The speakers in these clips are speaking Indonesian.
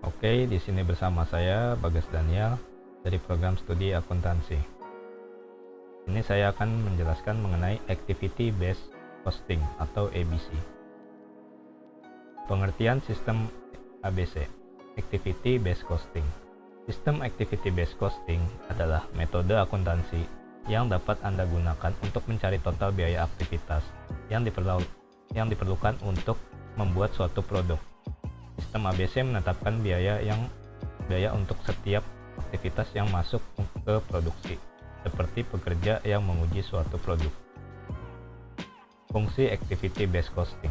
Oke, di sini bersama saya Bagas Daniel dari program studi akuntansi. Ini saya akan menjelaskan mengenai Activity Based Costing atau ABC. Pengertian sistem ABC, Activity Based Costing. Sistem Activity Based Costing adalah metode akuntansi yang dapat Anda gunakan untuk mencari total biaya aktivitas yang diperlukan untuk membuat suatu produk. Sistem ABC menetapkan biaya untuk setiap aktivitas yang masuk ke produksi, seperti pekerja yang menguji suatu produk. Fungsi Activity Based Costing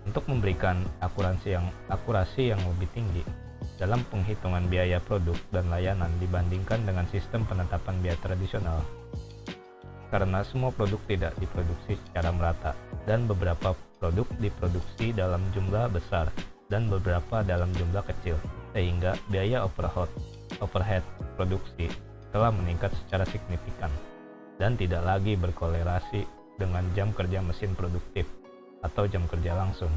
untuk memberikan akurasi yang lebih tinggi dalam penghitungan biaya produk dan layanan dibandingkan dengan sistem penetapan biaya tradisional. Karena semua produk tidak diproduksi secara merata dan beberapa produk diproduksi dalam jumlah besar dan beberapa dalam jumlah kecil, sehingga biaya overhead produksi telah meningkat secara signifikan dan tidak lagi berkolerasi dengan jam kerja mesin produktif atau jam kerja langsung.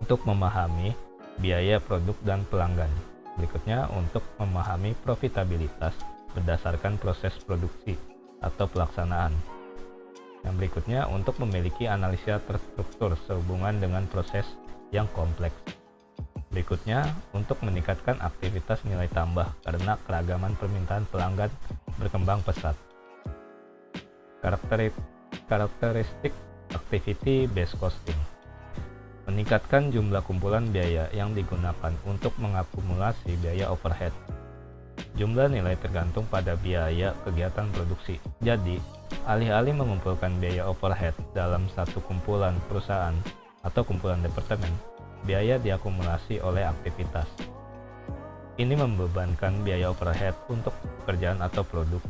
Untuk memahami biaya produk dan pelanggan, berikutnya untuk memahami profitabilitas berdasarkan proses produksi atau pelaksanaan. Yang berikutnya untuk memiliki analisa terstruktur sehubungan dengan proses yang kompleks. Berikutnya, untuk meningkatkan aktivitas nilai tambah karena keragaman permintaan pelanggan berkembang pesat. Karakteristik Activity Based Costing. Meningkatkan jumlah kumpulan biaya yang digunakan untuk mengakumulasi biaya overhead. Jumlah nilai tergantung pada biaya kegiatan produksi. Jadi, alih-alih mengumpulkan biaya overhead dalam satu kumpulan perusahaan atau kumpulan departemen, biaya diakumulasi oleh aktivitas. Ini membebankan biaya overhead untuk pekerjaan atau produk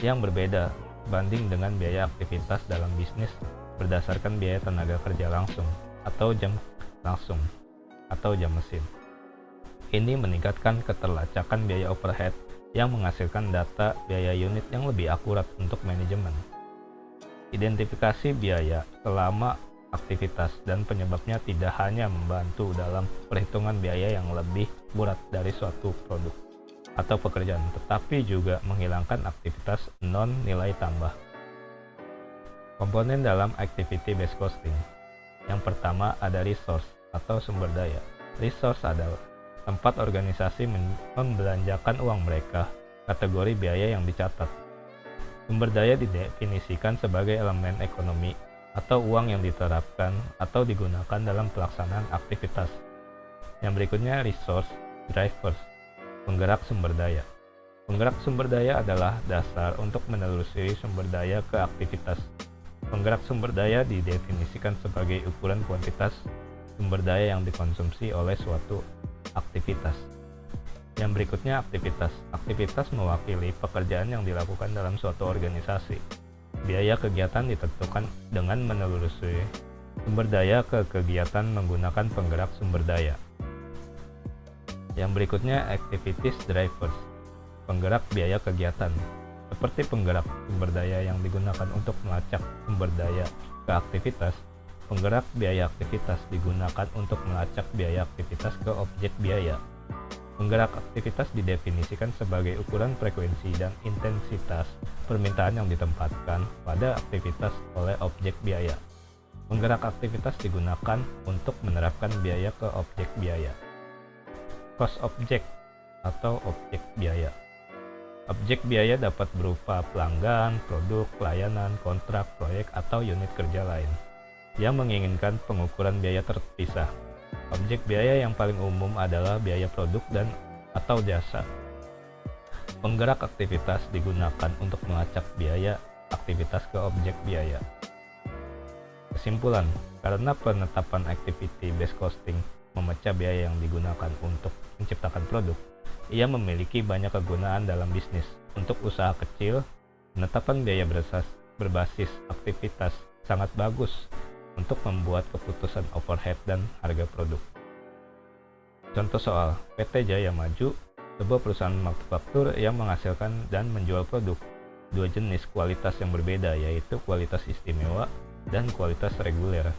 yang berbeda banding dengan biaya aktivitas dalam bisnis berdasarkan biaya tenaga kerja langsung atau jam mesin. Ini meningkatkan keterlacakan biaya overhead yang menghasilkan data biaya unit yang lebih akurat untuk manajemen. Identifikasi biaya selama aktivitas dan penyebabnya tidak hanya membantu dalam perhitungan biaya yang lebih berat dari suatu produk atau pekerjaan, tetapi juga menghilangkan aktivitas non-nilai tambah. Komponen dalam Activity Based Costing. Yang pertama ada resource atau sumber daya. Resource adalah tempat organisasi membelanjakan uang mereka, kategori biaya yang dicatat. Sumber daya didefinisikan sebagai elemen ekonomi atau uang yang diterapkan atau digunakan dalam pelaksanaan aktivitas. Yang berikutnya resource drivers, penggerak sumber daya. Penggerak sumber daya adalah dasar untuk menelusuri sumber daya ke aktivitas. Penggerak sumber daya didefinisikan sebagai ukuran kuantitas sumber daya yang dikonsumsi oleh suatu aktivitas. Yang berikutnya aktivitas. Aktivitas mewakili pekerjaan yang dilakukan dalam suatu organisasi. Biaya kegiatan ditentukan dengan menelusuri sumber daya ke kegiatan menggunakan penggerak sumber daya. Yang berikutnya activities drivers, penggerak biaya kegiatan. Seperti penggerak sumber daya yang digunakan untuk melacak sumber daya ke aktivitas, penggerak biaya aktivitas digunakan untuk melacak biaya aktivitas ke objek biaya. Penggerak aktivitas didefinisikan sebagai ukuran frekuensi dan intensitas permintaan yang ditempatkan pada aktivitas oleh objek biaya. Penggerak aktivitas digunakan untuk menerapkan biaya ke objek biaya. Cost object atau objek biaya. Objek biaya dapat berupa pelanggan, produk, layanan, kontrak, proyek, atau unit kerja lain yang menginginkan pengukuran biaya terpisah. Objek biaya yang paling umum adalah biaya produk dan atau jasa. Penggerak aktivitas digunakan untuk melacak biaya aktivitas ke objek biaya. Kesimpulan, karena penetapan Activity Based Costing memecah biaya yang digunakan untuk menciptakan produk, ia memiliki banyak kegunaan dalam bisnis. Untuk usaha kecil, penetapan biaya berbasis aktivitas sangat bagus untuk membuat keputusan overhead dan harga produk. Contoh soal, PT Jaya Maju, sebuah perusahaan manufaktur yang menghasilkan dan menjual produk dua jenis kualitas yang berbeda, yaitu kualitas istimewa dan kualitas reguler.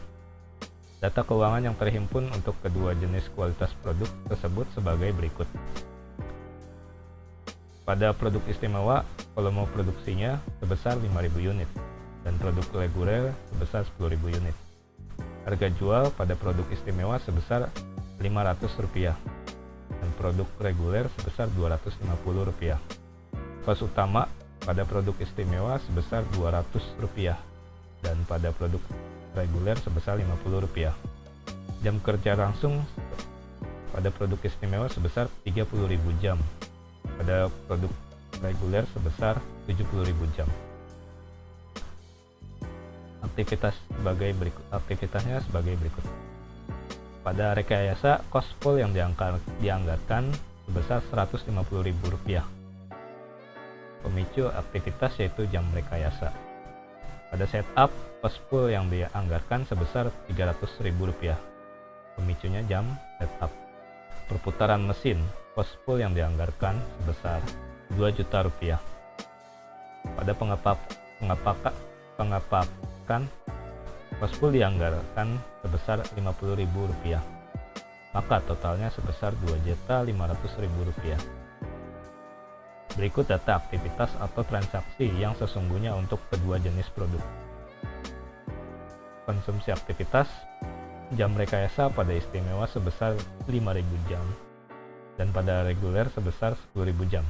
Data keuangan yang terhimpun untuk kedua jenis kualitas produk tersebut sebagai berikut. Pada produk istimewa, volume produksinya sebesar 5.000 unit dan produk reguler sebesar 10.000 unit. Harga jual pada produk istimewa sebesar Rp500 dan produk reguler sebesar Rp250. Kos utama pada produk istimewa sebesar Rp200 dan pada produk reguler sebesar Rp50. Jam kerja langsung pada produk istimewa sebesar 30.000 jam. Pada produk reguler sebesar 70.000 jam. Aktivitasnya sebagai berikut. Pada rekayasa, kos full yang dianggarkan sebesar Rp150.000. Pemicu aktivitas yaitu jam rekayasa. Pada setup, kos full yang dianggarkan sebesar Rp300.000. Pemicunya jam setup. Perputaran mesin, kos full yang dianggarkan sebesar Rp2 juta. Pada pengepakan, kos full dianggarkan sebesar Rp50.000, maka totalnya sebesar Rp2.500.000. Berikut data aktivitas atau transaksi yang sesungguhnya untuk kedua jenis produk. Konsumsi aktivitas, jam rekayasa pada istimewa sebesar 5.000 jam dan pada reguler sebesar 10.000 jam.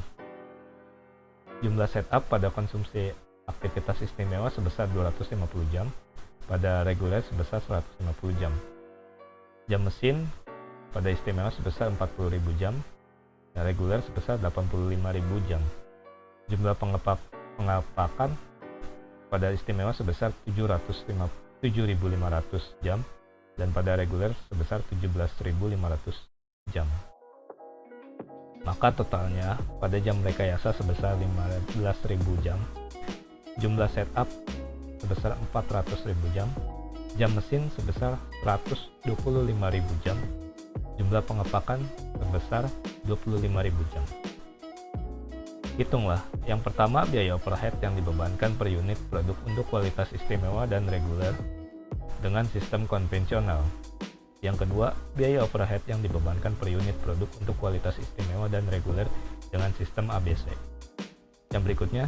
Jumlah setup pada konsumsi aktivitas istimewa sebesar 250 jam, pada reguler sebesar 150 jam. Jam mesin pada istimewa sebesar 40.000 jam, dan reguler sebesar 85.000 jam. Jumlah pengepakan pada istimewa sebesar 7.500 jam, dan pada reguler sebesar 17.500 jam. Maka totalnya pada jam rekayasa sebesar 15.000 jam, jumlah setup sebesar 400.000 jam, jam mesin sebesar 125.000 jam, jumlah pengepakan sebesar 25.000 jam. Hitunglah. Yang pertama, biaya overhead yang dibebankan per unit produk untuk kualitas istimewa dan reguler dengan sistem konvensional. Yang kedua, biaya overhead yang dibebankan per unit produk untuk kualitas istimewa dan reguler dengan sistem ABC. Yang berikutnya,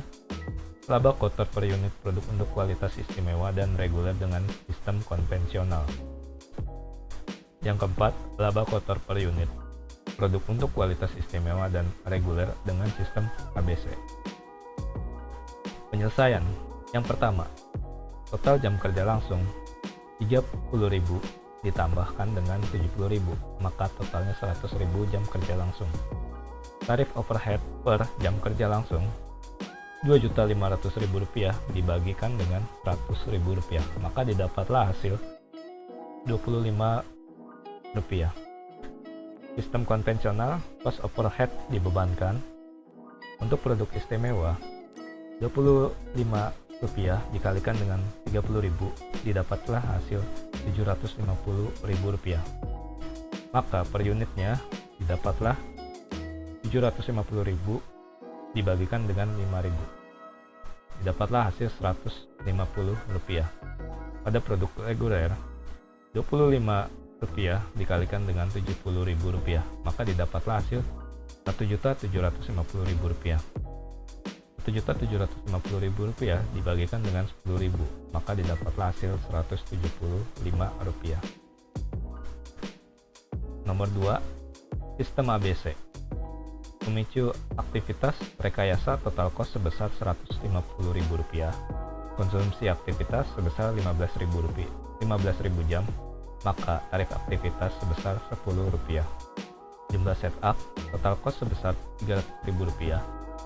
laba kotor per unit produk untuk kualitas istimewa dan reguler dengan sistem konvensional. Yang keempat, laba kotor per unit produk untuk kualitas istimewa dan reguler dengan sistem ABC. Penyelesaian. Yang pertama, total jam kerja langsung 30.000 ditambahkan dengan 70.000, maka totalnya 100.000 jam kerja langsung. Tarif overhead per jam kerja langsung Rp2.500.000 dibagikan dengan Rp100.000, maka didapatlah hasil Rp25. Sistem konvensional, cost overhead dibebankan untuk produk istimewa Rp25 dikalikan dengan 30.000, didapatlah hasil Rp750.000, maka per unitnya didapatlah 750.000 dibagikan dengan 5.000, didapatlah hasil Rp150. Pada produk reguler, Rp25 dikalikan dengan Rp70.000, maka didapatlah hasil Rp1.750.000. Rp1.750.000 dibagikan dengan 10.000, maka didapatlah hasil Rp175. Nomor 2, sistem ABC. Pemicu aktivitas rekayasa total cost sebesar Rp150.000, konsumsi aktivitas sebesar 15.000 jam, maka tarif aktivitas sebesar Rp10. Jumlah setup total cost sebesar Rp300.000,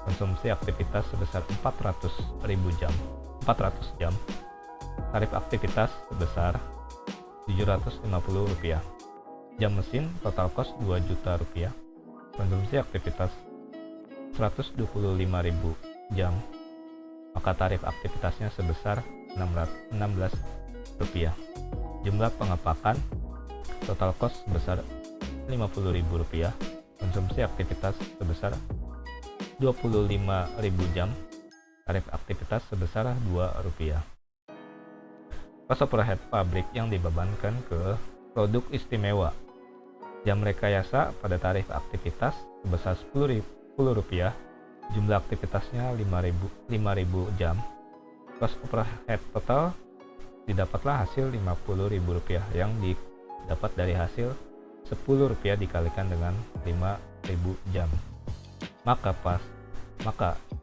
konsumsi aktivitas sebesar 400 jam, tarif aktivitas sebesar Rp750. Jam mesin total cost Rp2 juta, konsumsi aktivitas 125.000 jam, maka tarif aktivitasnya sebesar Rp16. Jumlah pengepakan total cost sebesar Rp50.000, konsumsi aktivitas sebesar 25.000 jam, tarif aktivitas sebesar Rp2. Cost overhead pabrik yang dibebankan ke produk istimewa. Jam rekayasa pada tarif aktivitas sebesar Rp10.000, jumlah aktivitasnya 5.000 jam. Cost overhead total didapatlah hasil Rp50.000 yang didapat dari hasil Rp10 dikalikan dengan 5.000 jam. Maka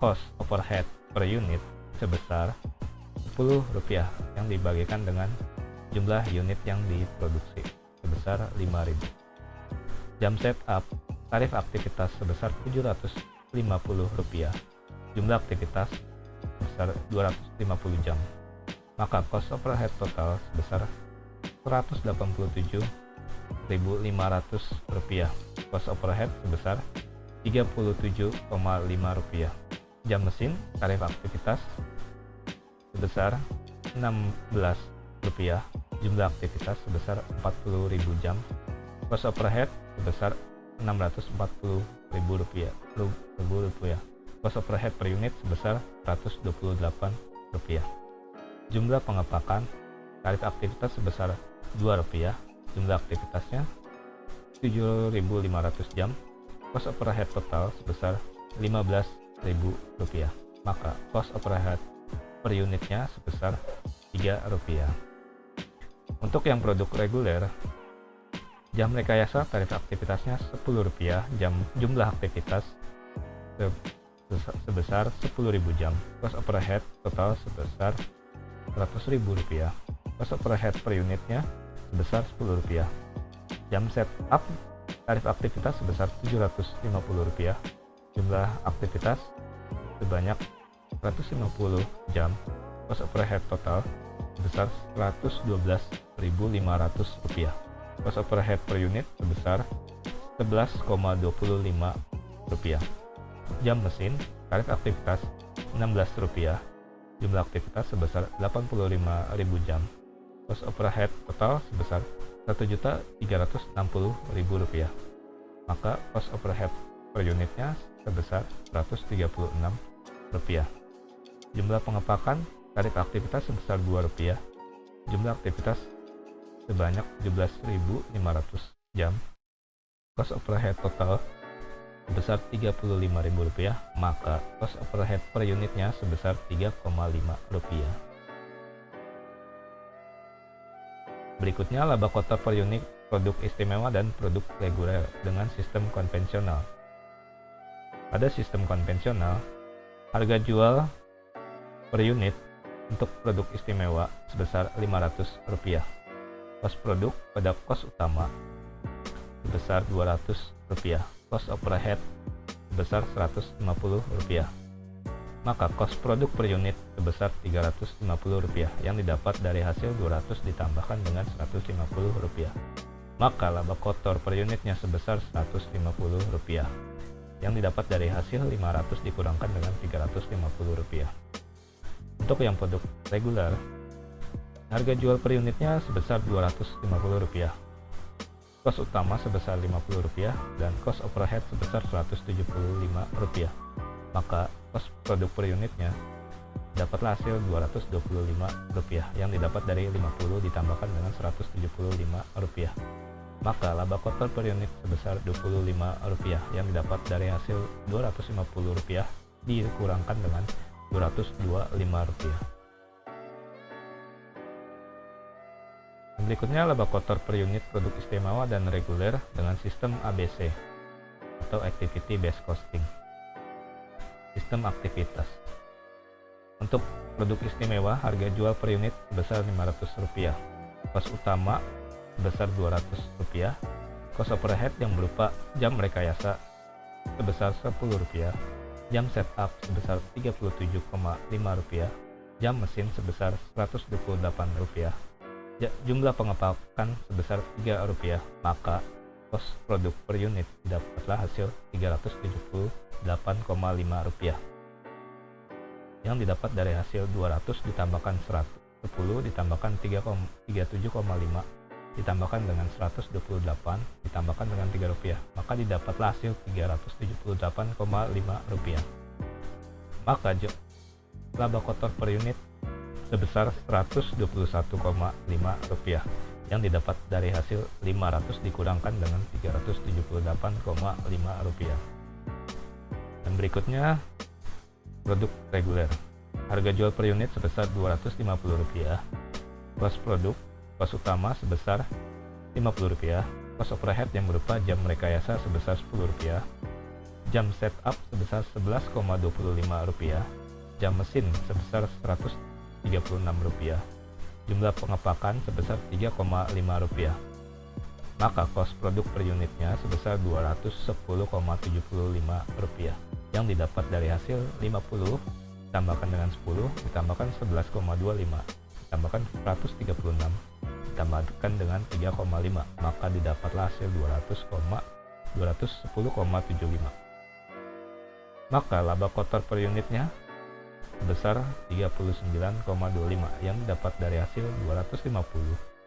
cost overhead per unit sebesar Rp10 yang dibagikan dengan jumlah unit yang diproduksi sebesar 5.000. Jam setup tarif aktivitas sebesar Rp750, jumlah aktivitas sebesar 250 jam. Maka cost overhead total sebesar Rp187.500, cost overhead sebesar Rp37,5. Jam mesin tarif aktivitas sebesar Rp16, jumlah aktivitas sebesar 40.000 jam, cost overhead sebesar Rp640.000, cost overhead per unit sebesar Rp128. Jumlah pengepakan tarif aktivitas sebesar Rp2, jumlah aktivitasnya 7.500 jam, cost overhead total sebesar Rp15.000, maka cost overhead per unitnya sebesar Rp3. Untuk yang produk reguler, jam rekayasa tarif aktivitasnya Rp10, jumlah aktivitas sebesar 10.000 jam, cost overhead total sebesar Rp100.000, cost overhead per unitnya sebesar Rp10. Jam setup tarif aktivitas sebesar Rp750, jumlah aktivitas sebanyak 150 jam, cost overhead total sebesar Rp112.500, cost overhead per unit sebesar Rp11,25. Jam mesin tarif aktivitas Rp16, jumlah aktivitas sebesar 85.000 jam, cost overhead total sebesar Rp1.360.000, maka cost overhead per unitnya sebesar Rp136. Jumlah pengepakan tarif aktivitas sebesar Rp2, jumlah aktivitas sebanyak 17.500 jam, cost overhead total sebesar Rp35.000, maka cost overhead per unitnya sebesar Rp3,5. Berikutnya laba kotor per unit produk istimewa dan produk reguler dengan sistem konvensional. Pada sistem konvensional, harga jual per unit untuk produk istimewa sebesar Rp500. Kos produk pada kos utama sebesar Rp200, kos overhead sebesar Rp150. Maka kos produk per unit sebesar Rp350 yang didapat dari hasil 200 ditambahkan dengan Rp150. Maka laba kotor per unitnya sebesar Rp150 yang didapat dari hasil 500 dikurangkan dengan Rp350. Untuk yang produk reguler, harga jual per unitnya sebesar Rp250, kos utama sebesar Rp50 dan kos overhead sebesar Rp175. Maka kos produk per unitnya dapatlah hasil Rp225 yang didapat dari 50 ditambahkan dengan Rp175. Maka laba kotor per unit sebesar Rp25 yang didapat dari hasil Rp250 dikurangkan dengan Rp225. Berikutnya laba kotor per unit produk istimewa dan reguler dengan sistem ABC atau Activity Based Costing. Sistem aktivitas. Untuk produk istimewa, harga jual per unit sebesar Rp500, kos utama sebesar Rp200, kos overhead yang berupa jam rekayasa sebesar Rp10, jam setup sebesar Rp37,5, jam mesin sebesar Rp128, jumlah pengepakan sebesar Rp3, maka kos produk per unit dapatlah hasil Rp378,5 yang didapat dari hasil 200 ditambahkan 110 ditambahkan 37,5 ditambahkan dengan 128 ditambahkan dengan Rp3, maka didapatlah hasil Rp378,5. Maka laba kotor per unit sebesar Rp121,5 yang didapat dari hasil 500 dikurangkan dengan Rp378,5. Dan berikutnya produk reguler. Harga jual per unit sebesar Rp250. Kos produk, kos utama sebesar Rp50. Kos overhead yang berupa jam rekayasa sebesar Rp10. Jam setup sebesar Rp11,25. Jam mesin sebesar Rp136. Jumlah pengepakan sebesar Rp3,5. Maka kos produk per unitnya sebesar Rp210,75 yang didapat dari hasil 50 ditambahkan dengan 10 ditambahkan 11,25 ditambahkan 136 ditambahkan dengan 3,5, maka didapatlah hasil 210,75. Maka laba kotor per unitnya sebesar 39,25 yang didapat dari hasil 250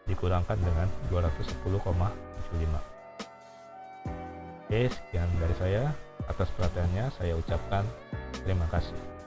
dikurangkan dengan 210,75. Oke, sekian dari saya. Atas perhatiannya saya ucapkan terima kasih.